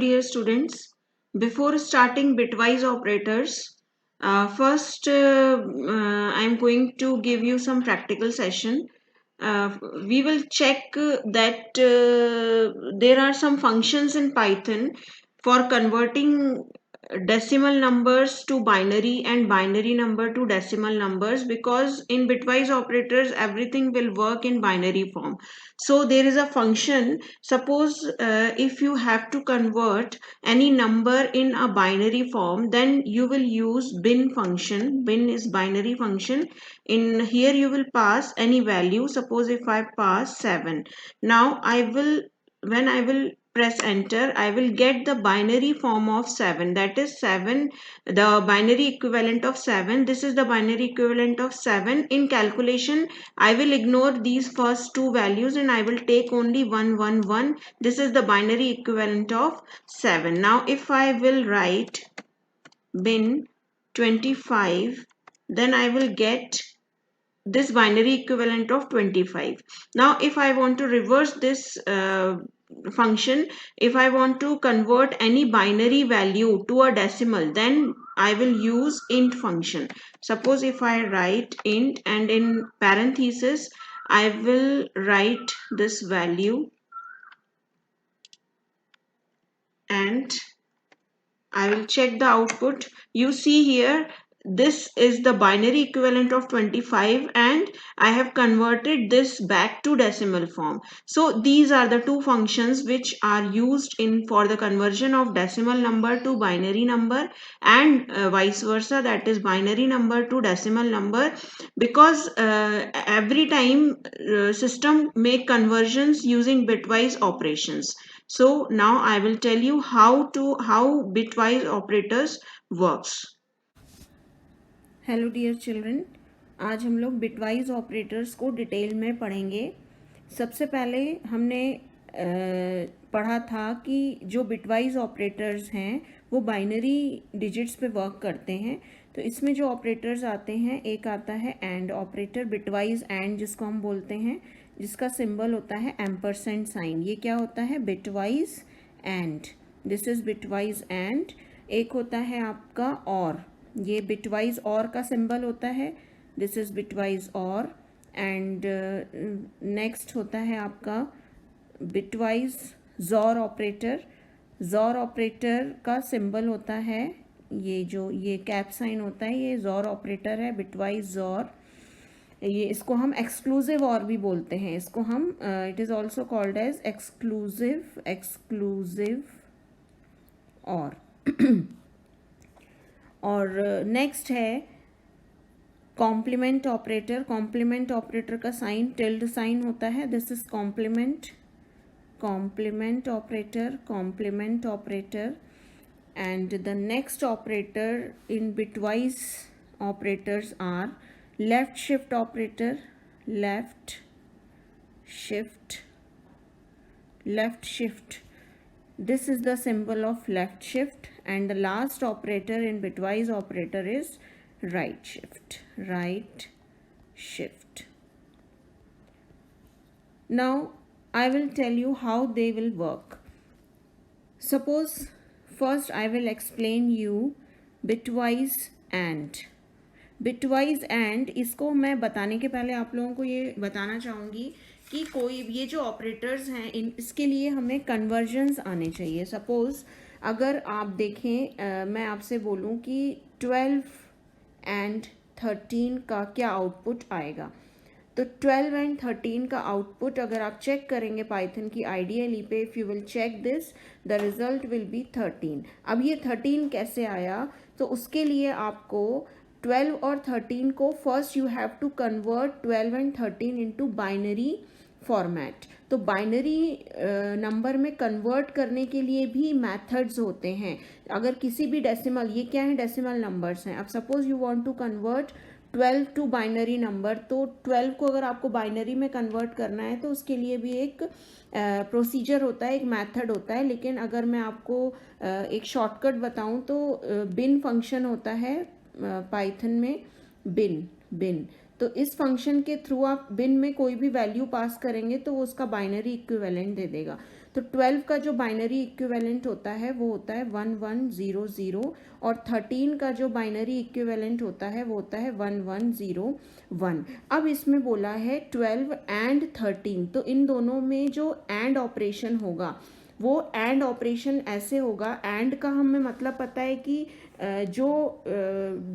dear students. Before starting bitwise operators, first I'm going to give you some practical session. We will check that there are some functions in Python for converting decimal numbers to binary and binary number to decimal numbers, because in bitwise operators everything will work in binary form. So there is a function. Suppose if you have to convert any number in a binary form, then you will use bin function. Bin is binary function. In here you will pass any value. Suppose if I pass 7, now when I will press enter, I will get the binary form of 7, that is 7, the binary equivalent of 7. This is the binary equivalent of 7. In calculation, I will ignore these first two values and I will take only 111. This is the binary equivalent of 7. Now if I will write bin 25, then I will get this binary equivalent of 25. Now if I want to reverse this function, if I want to convert any binary value to a decimal, then I will use int function. Suppose if I write int and in parenthesis I will write this value and I will check the output. You see here, this is the binary equivalent of 25 and I have converted this back to decimal form. So these are the two functions which are used in for the conversion of decimal number to binary number and vice versa, that is binary number to decimal number, because every time system make conversions using bitwise operations. So now I will tell you how bitwise operators works. Hello dear children, आज हम लोग bitwise operators को detail में पढ़ेंगे। सबसे पहले हमने पढ़ा था कि जो बिटवाइज ऑपरेटर्स हैं वो बाइनरी डिजिट्स पे वर्क करते हैं। तो इसमें जो ऑपरेटर्स आते हैं, एक आता है एंड ऑपरेटर, बिटवाइज एंड जिसको हम बोलते हैं, जिसका सिंबल होता है एम्परसेंड साइन। ये क्या होता है? Bitwise and. This is bitwise and. एक होता है आपका और, ये बिटवाइज और का सिंबल होता है, दिस इज बिटवाइज और। एंड नेक्स्ट होता है आपका bitwise jaw operator. Jaw operator का सिंबल होता है ये कैप साइन होता है, ये जॉर ऑपरेटर है, बिटवाइज जॉर। ये इसको हम एक्सक्लूसिव और भी बोलते हैं, इसको हम it is also called as exclusive or next है कॉम्प्लीमेंट ऑपरेटर। कॉम्प्लीमेंट ऑपरेटर का साइन टिल्ड साइन होता है, this is complement operator. And the next operator in bitwise operators are left shift operator, left shift. This is the symbol of left shift, and the last operator in bitwise operator is right shift. Now I will tell you how they will work. Suppose first I will explain you bitwise and इसको मैं बताने के पहले आप लोगों को ये बताना चाहूँगी कि कोई ये जो ऑपरेटर्स हैं इसके लिए हमें कन्वर्जन्स आने चाहिए। सपोज़ अगर आप देखें, मैं आपसे बोलूँ कि 12 एंड 13 का क्या आउटपुट आएगा, तो 12 एंड 13 का आउटपुट अगर आप चेक करेंगे पाइथन की आईडीएलई पे, if you will check this, the result will be 13। अब ये 13 कैसे आया? तो उसके लिए आपको 12 और 13 को first you have to convert 12 and 13 into binary format. तो बाइनरी नंबर में कन्वर्ट करने के लिए भी मेथड्स होते हैं। अगर किसी भी डेसिमल, ये क्या है? डेसिमल नंबर्स हैं। अब suppose you want to convert 12 to binary number, तो 12 को अगर आपको बाइनरी में कन्वर्ट करना है तो उसके लिए भी एक प्रोसीजर होता है, एक मेथड होता है। लेकिन अगर मैं आपको एक शॉर्टकट बताऊं तो बिन फंक्शन होता है पाइथन में, बिन। तो इस फंक्शन के थ्रू आप बिन में कोई भी वैल्यू पास करेंगे तो वो उसका बाइनरी इक्विवेलेंट दे देगा। तो 12 का जो बाइनरी इक्विवेलेंट होता है वो होता है 1100 और 13 का जो बाइनरी इक्विवेलेंट होता है वो होता है 1101। अब इसमें बोला है 12 एंड 13, तो इन दोनों में जो एंड ऑपरेशन होगा वो एंड ऑपरेशन ऐसे होगा। एंड का हमें मतलब पता है कि जो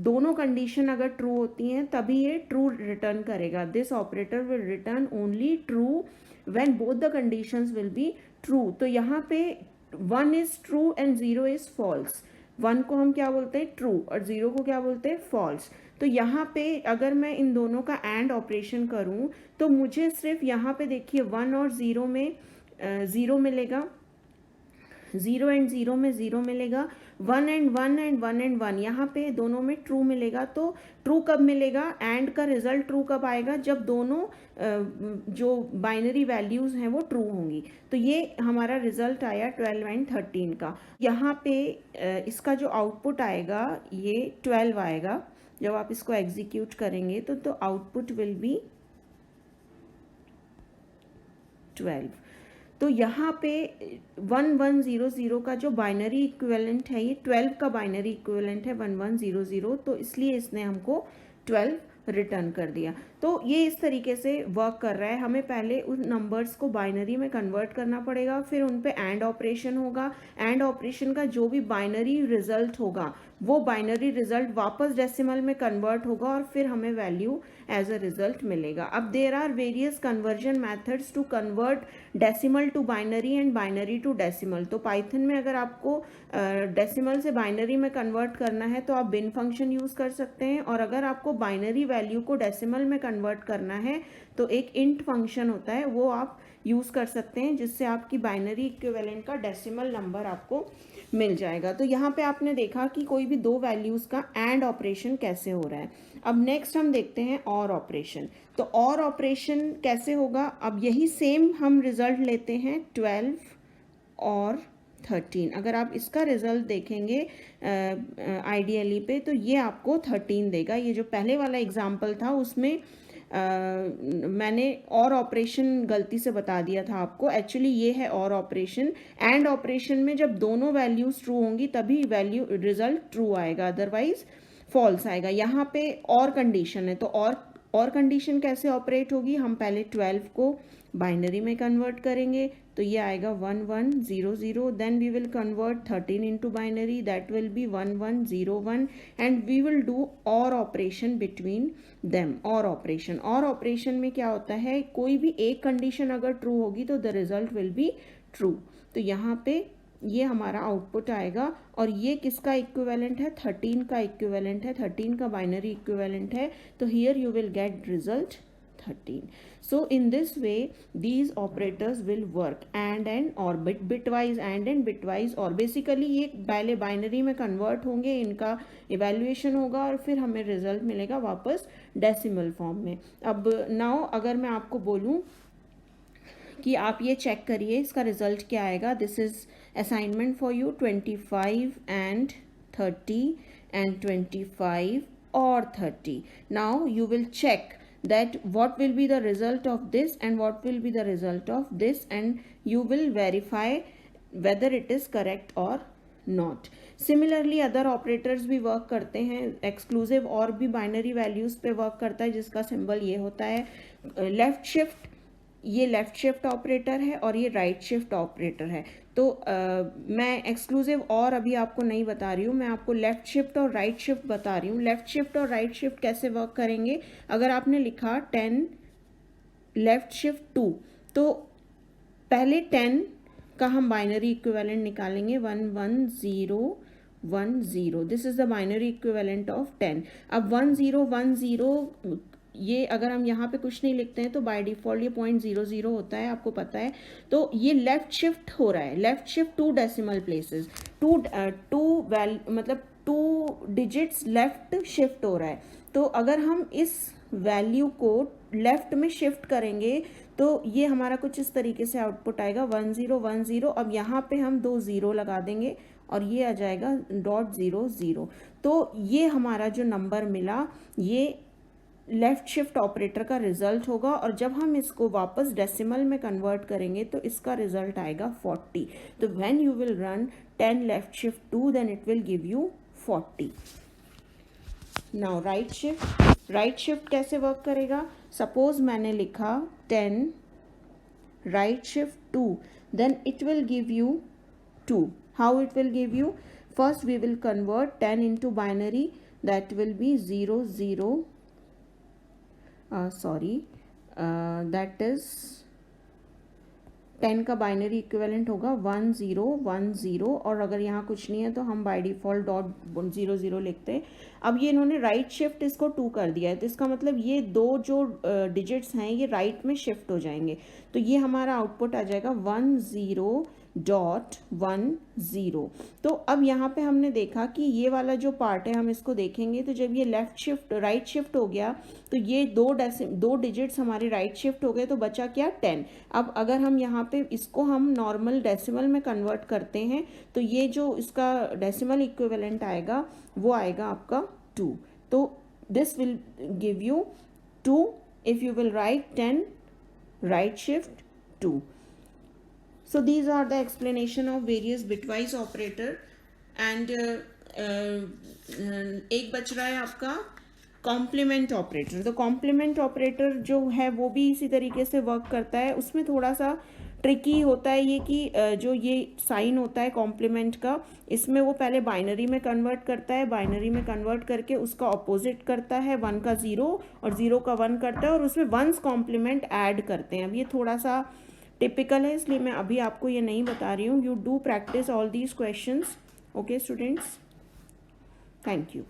दोनों कंडीशन अगर ट्रू होती हैं तभी ये ट्रू रिटर्न करेगा। This operator will return only true when both the conditions will be true. तो यहाँ पे 1 is true and 0 is false. 1 को हम क्या बोलते हैं, ट्रू, और 0 को क्या बोलते हैं, फॉल्स। तो यहाँ पे अगर मैं इन दोनों का एंड ऑपरेशन करूँ तो मुझे सिर्फ यहाँ पे देखिए 1 और 0 में 0 मिलेगा, 0 एंड 0 में 0 मिलेगा, 1 एंड 1 एंड 1 एंड 1 यहाँ पे दोनों में ट्रू मिलेगा। तो ट्रू कब मिलेगा, एंड का रिजल्ट ट्रू कब आएगा, जब दोनों जो बाइनरी वैल्यूज़ हैं वो ट्रू होंगी। तो ये हमारा रिजल्ट आया 12 एंड 13 का। यहाँ पे इसका जो आउटपुट आएगा ये 12 आएगा। जब आप इसको एग्जीक्यूट करेंगे तो आउटपुट विल बी 12। तो यहाँ पे 1100 का जो बाइनरी इक्विवेलेंट है ये 12 का बाइनरी इक्विवेलेंट है 1100, तो इसलिए इसने हमको 12 रिटर्न कर दिया। तो ये इस तरीके से वर्क कर रहा है। हमें पहले उन नंबर्स को बाइनरी में कन्वर्ट करना पड़ेगा, फिर उन पे एंड ऑपरेशन होगा। एंड ऑपरेशन का जो भी बाइनरी रिजल्ट होगा वो बाइनरी रिजल्ट वापस डेसिमल में कन्वर्ट होगा और फिर हमें वैल्यू एज अ रिजल्ट मिलेगा। अब there are various conversion methods to convert decimal to binary and binary to decimal. तो पाइथन में अगर आपको डेसिमल से बाइनरी में कन्वर्ट करना है तो आप बिन फंक्शन यूज़ कर सकते हैं, और अगर आपको बाइनरी वैल्यू को डेसिमल में कन्वर्ट करना है तो एक इंट फंक्शन होता है वो आप यूज़ कर सकते हैं, जिससे आपकी बाइनरी इक्विवेलेंट का डेसिमल नंबर आपको मिल जाएगा। तो यहाँ पे आपने देखा कि कोई भी दो वैल्यूज़ का एंड ऑपरेशन कैसे हो रहा है। अब नेक्स्ट हम देखते हैं और ऑपरेशन। तो और ऑपरेशन कैसे होगा, अब यही सेम हम रिजल्ट लेते हैं 12 और 13। अगर आप इसका रिजल्ट देखेंगे आइडियली पे तो ये आपको 13 देगा। ये जो पहले वाला एग्जाम्पल था उसमें मैंने और ऑपरेशन गलती से बता दिया था आपको, एक्चुअली ये है और ऑपरेशन। एंड ऑपरेशन में जब दोनों वैल्यूज ट्रू होंगी तभी वैल्यू रिजल्ट ट्रू आएगा, अदरवाइज फॉल्स आएगा। यहाँ पे और कंडीशन है, तो और कंडीशन कैसे ऑपरेट होगी, हम पहले 12 को बाइनरी में कन्वर्ट करेंगे तो ये आएगा 1100, then we will convert 13 into binary, that will be 1101 and we will do और ऑपरेशन बिटवीन देम। और ऑपरेशन में क्या होता है, कोई भी एक कंडीशन अगर ट्रू होगी तो the result will be true. तो यहाँ पे ये हमारा आउटपुट आएगा, और ये किसका इक्विवेलेंट है, 13 का इक्विवेलेंट है, 13 का बाइनरी इक्विवेलेंट है। तो here you will get result 13. So in this way these operators will work, and or bitwise and bitwise, और बेसिकली ये पहले बाइनरी में कन्वर्ट होंगे, इनका इवेल्युएशन होगा और फिर हमें रिजल्ट मिलेगा वापस डेसिमल फॉर्म में। अब नाउ अगर मैं आपको बोलूँ कि आप ये चेक करिए इसका रिजल्ट क्या आएगा, this is assignment for you, 25 and 30 and 25 or 30. Now you will check that what will be the result of this and what will be the result of this, and you will verify whether it is correct or not. Similarly other operators भी work करते हैं, exclusive और भी binary values पे work करता है जिसका symbol ये होता है लेफ्ट शिफ्ट। ये लेफ्ट शिफ्ट ऑपरेटर है और ये राइट शिफ्ट ऑपरेटर है। तो मैं एक्सक्लूसिव और अभी आपको नहीं बता रही हूँ, मैं आपको लेफ़्ट शिफ्ट और राइट शिफ्ट बता रही हूँ। लेफ़्ट शिफ्ट और राइट शिफ्ट कैसे वर्क करेंगे, अगर आपने लिखा 10 लेफ़्ट शिफ्ट 2, तो पहले 10 का हम बाइनरी इक्विवेलेंट निकालेंगे 11010, this is the binary equivalent of 10। अब 1010 ये अगर हम यहाँ पे कुछ नहीं लिखते हैं तो बाय डिफ़ॉल्ट ये 0.00 होता है, आपको पता है। तो ये लेफ़्ट शिफ्ट हो रहा है, लेफ़्ट शिफ्ट 2 डेसिमल प्लेसेस, मतलब 2 डिजिट्स लेफ़्ट शिफ्ट हो रहा है। तो अगर हम इस वैल्यू को लेफ़्ट में शिफ्ट करेंगे तो ये हमारा कुछ इस तरीके से आउटपुट आएगा 1010। अब यहाँ पे हम 2 0 लगा देंगे और ये आ जाएगा .00। तो ये हमारा जो नंबर मिला ये लेफ्ट शिफ्ट ऑपरेटर का रिजल्ट होगा, और जब हम इसको वापस डेसिमल में कन्वर्ट करेंगे तो इसका रिजल्ट आएगा 40. तो when you will run 10 left shift 2 then it will give you 40. Now right shift कैसे वर्क करेगा? सपोज मैंने लिखा 10 right shift 2, then it will give you 2. How it will give you? First we will convert 10 into binary, that will be 0 0, that is 10 का binary equivalent होगा 1 0 1 0, और अगर यहाँ कुछ नहीं है तो हम बाय डिफ़ॉल्ट डॉट 0 0 लिखते हैं. अब ये इन्होंने राइट शिफ्ट इसको 2 कर दिया है, तो इसका मतलब ये दो जो डिजिट्स हैं ये राइट में शिफ्ट हो जाएंगे. तो ये हमारा आउटपुट आ जाएगा 1 0 डॉट 1 0. तो अब यहाँ पे हमने देखा कि ये वाला जो पार्ट है हम इसको देखेंगे, तो जब ये लेफ्ट शिफ्ट राइट शिफ्ट हो गया तो ये दो डिजिट्स हमारे राइट शिफ्ट हो गए, तो बचा क्या? 10. अब अगर हम यहाँ पे इसको हम नॉर्मल डेसिमल में कन्वर्ट करते हैं तो ये जो इसका डेसिमल इक्विवेलेंट आएगा वो आएगा आपका 2. तो this will give you 2 if you will write 10 right shift 2. So these are the explanation of various bitwise operator. And एक बच रहा है आपका कॉम्प्लीमेंट ऑपरेटर. तो कॉम्प्लीमेंट ऑपरेटर जो है वो भी इसी तरीके से वर्क करता है. उसमें थोड़ा सा ट्रिकी होता है ये कि जो ये साइन होता है कॉम्प्लीमेंट का, इसमें वो पहले बाइनरी में कन्वर्ट करता है, बाइनरी में कन्वर्ट करके उसका ऑपोजिट करता है, 1 का 0 और 0 का 1 करता है, और उसमें वंस कॉम्प्लीमेंट ऐड करते हैं. अब ये थोड़ा सा टिपिकल है इसलिए मैं अभी आपको ये नहीं बता रही हूँ. You do practice all these questions. Okay students, thank you.